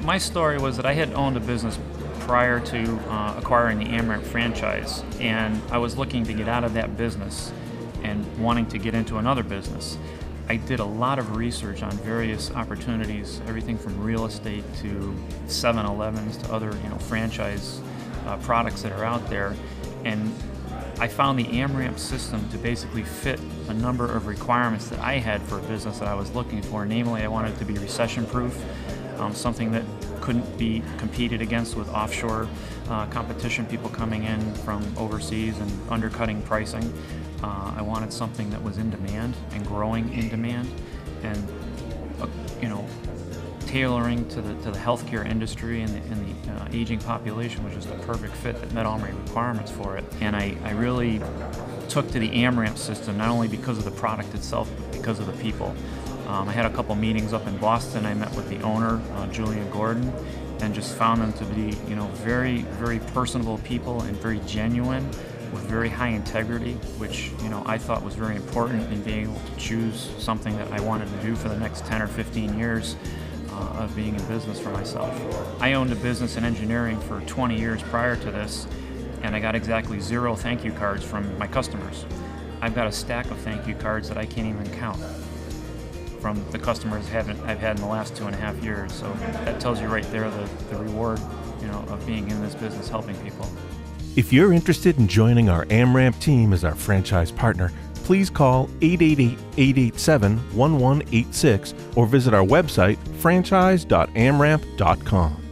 My story was that I had owned a business prior to acquiring the Amramp franchise, and I was looking to get out of that business and wanting to get into another business. I did a lot of research on various opportunities, everything from real estate to 7-Elevens to other franchise products that are out there, and I found the Amramp system to basically fit a number of requirements that I had for a business that I was looking for. Namely, I wanted it to be recession-proof, something that couldn't be competed against with offshore competition, people coming in from overseas and undercutting pricing. I wanted something that was in demand and growing in demand, and tailoring to the healthcare industry and the aging population was just a perfect fit that met all my requirements for it. And I really took to the Amramp system, not only because of the product itself, but because of the people. I had a couple meetings up in Boston. I met with the owner, Julian Gordon, and just found them to be, very, very personable people and very genuine, with very high integrity, which I thought was very important in being able to choose something that I wanted to do for the next 10 or 15 years of being in business for myself. I owned a business in engineering for 20 years prior to this, and I got exactly 0 thank you cards from my customers. I've got a stack of thank you cards that I can't even count from the customers I've had in the last 2.5 years. So that tells you right there the reward of being in this business, helping people. If you're interested in joining our Amramp team as our franchise partner, please call 888-887-1186 or visit our website franchise.amramp.com.